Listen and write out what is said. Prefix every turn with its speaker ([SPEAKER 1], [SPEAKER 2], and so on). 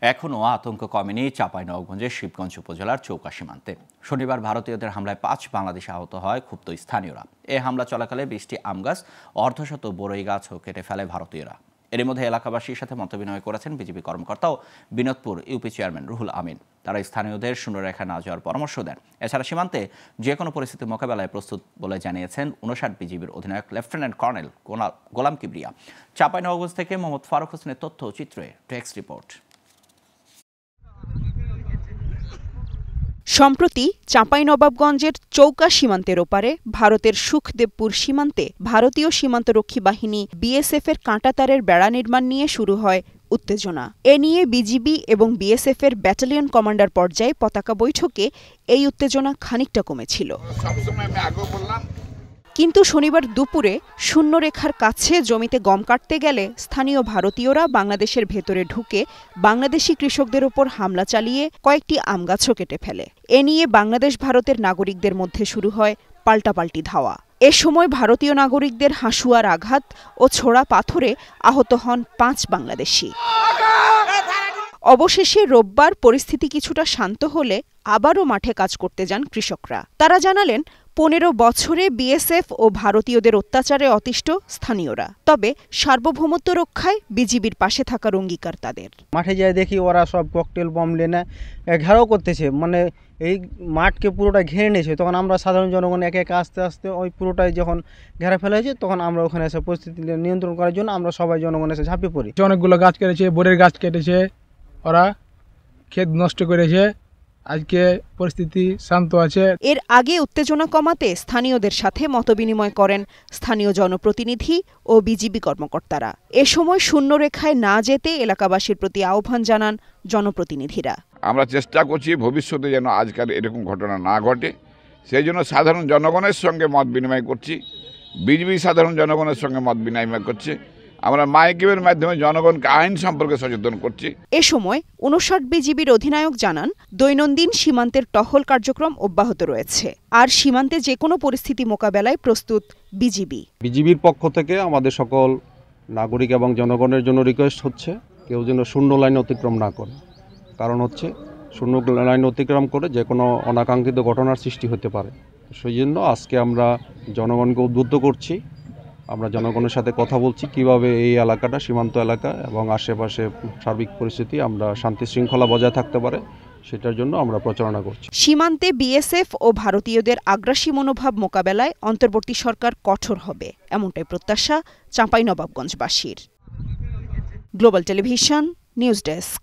[SPEAKER 1] এখনও আতঙ্ক কমেনি চাঁপাইনবাবগঞ্জের শিবগঞ্জ উপজেলার চৌকা সীমান্তে। শনিবার ভারতীয়দের হামলায় 5 বাংলাদেশি আহত হয় ক্ষুব্ধ স্থানীয়রা। এ হামলা চলাকালে 20টি আম গাছ, অর্ধশত বরই গাছও কেটে ফেলে ভারতীয়রা। এর মধ্যে এলাকাবাসীর সাথে মতবিনিময় করেছেন বিজেপি কর্মকর্তা ও বিনোদপুর ইউপি চেয়ারম্যান রুহুল আমিন। তারা স্থানীয়দের শূন্যরেখা না যাওয়ার পরামর্শ দেন। এছাড়া সীমান্তে যে কোনো পরিস্থিতি মোকাবেলায় প্রস্তুত বলে জানিয়েছেন 59 বিজিবির অধিনায়ক লেফটেন্যান্ট কর্নেল গোলাম কিবরিয়া। চাঁপাইনবাবগঞ্জ থেকে মোহাম্মদ ফারুক হোসেনের তথ্য চিত্রে টেক্সট রিপোর্ট।
[SPEAKER 2] সম্প্রতি চাঁপাইনবাবগঞ্জের চৌকা সীমান্তের ওপারে ভারতের সুখদেবপুর সীমান্তে ভারতীয় সীমান্তরক্ষী বাহিনী বিএসএফের কাঁটাতারের বেড়া নির্মাণ নিয়ে শুরু হয় উত্তেজনা। এ নিয়ে বিজিবি এবং বিএসএফের ব্যাটালিয়ন কমান্ডার পর্যায়ে পতাকা বৈঠকে এই উত্তেজনা খানিকটা কমেছিল। কিন্তু শনিবার দুপুরে শূন্যরেখার কাছে জমিতে গম কাটতে গেলে স্থানীয় ভারতীয়রা বাংলাদেশের ভেতরে ঢুকে বাংলাদেশি কৃষকদের ওপর হামলা চালিয়ে কয়েকটি আম গাছও কেটে ফেলে। এ নিয়ে বাংলাদেশ ভারতের নাগরিকদের মধ্যে শুরু হয় পাল্টাপাল্টি ধাওয়া। এ সময় ভারতীয় নাগরিকদের হাঁসুয়ার আঘাত ও ছোড়া পাথরে আহত হন 5 বাংলাদেশি। অবশেষে রোববার পরিস্থিতি কিছুটা শান্ত হলে আবারও মাঠে কাজ করতে যান কৃষকরা। তারা জানালেন 15 বছরে বিএসএফ ও ভারতীয়দের অত্যাচারে অতিষ্ঠ স্থানীয়রা। তবে সার্বভৌমত্ব রক্ষায় বিজিবির পাশে থাকার অঙ্গীকার তাদের।
[SPEAKER 3] মাঠে যাই দেখি ওরা সব ককটেল বম নিয়ে ঘেরাও করতেছে, মানে এই মাঠকে পুরোটা ঘিরে নিয়েছে। তখন আমরা সাধারণ জনগণ একে একে আস্তে আস্তে ওই পুরোটাই যখন ঘেরা ফেলা হয়েছে, তখন আমরা ওখানে এসে পরিস্থিতি নিয়ন্ত্রণ করার জন্য আমরা সবাই জনগণ এসে ঝাঁপিয়ে পড়ি।
[SPEAKER 4] অনেকগুলো গাছ কেটেছে, বোরের গাছ কেটেছে, ওরা ক্ষেত নষ্ট করেছে। আজকে পরিস্থিতি শান্ত আছে।
[SPEAKER 2] এর আগে উত্তেজনা কমাতে স্থানীয়দের সাথে মতবিনিময় করেন স্থানীয় জনপ্রতিনিধি ও বিজিবি কর্মকর্তারা। এ সময় শূন্যরেখায় না যেতে এলাকাবাসীর প্রতি আহ্বান জানান জনপ্রতিনিধিরা।
[SPEAKER 5] আমরা চেষ্টা করছি ভবিষ্যতে যেন আজকাল এরকম ঘটনা না ঘটে, সেই জন্য সাধারণ জনগণের সঙ্গে মত বিনিময় করছি। বিজিবি সাধারণ জনগণের সঙ্গে মত বিনিময় করছে। আমরা মাইকিংয়ের মাধ্যমে জনগণকে আইন সম্পর্কে সচেতন করছি।
[SPEAKER 2] এ সময় 59 বিজিবির অধিনায়ক জানান, দৈনন্দিন সীমান্তের টহল কার্যক্রম অব্যাহত রয়েছে, আর সীমান্তে যে কোনো পরিস্থিতি মোকাবেলায় প্রস্তুত বিজিবি।
[SPEAKER 6] বিজিবির পক্ষ থেকে আমাদের সকল নাগরিক এবং জনগণের জন্য রিকোয়েস্ট হচ্ছে, কেউ যেন শূন্য লাইন অতিক্রম না করে। কারণ হচ্ছে শূন্য লাইন অতিক্রম করে যে কোনো অনাকাঙ্ক্ষিত ঘটনার সৃষ্টি হতে পারে। সেই জন্য আজকে আমরা জনগণকে উদ্বুদ্ধ করছি। আমরা জনগণের সাথে কথা বলছি কিভাবে এই এলাকাটা, সীমান্ত এলাকা এবং আশেপাশে সার্বিক পরিস্থিতি আমরা শান্তি শৃঙ্খলা বজায় থাকতে পারে, সেটার জন্য আমরা প্রচারণা করছি।
[SPEAKER 2] সীমান্তে বিএসএফ ও ভারতীয়দের আগ্রাসী মনোভাব মোকাবেলায় অন্তর্বর্তী সরকার কঠোর হবে, এমনটাই প্রত্যাশা চাঁপাইনবাবগঞ্জবাসীর। Global television news desk.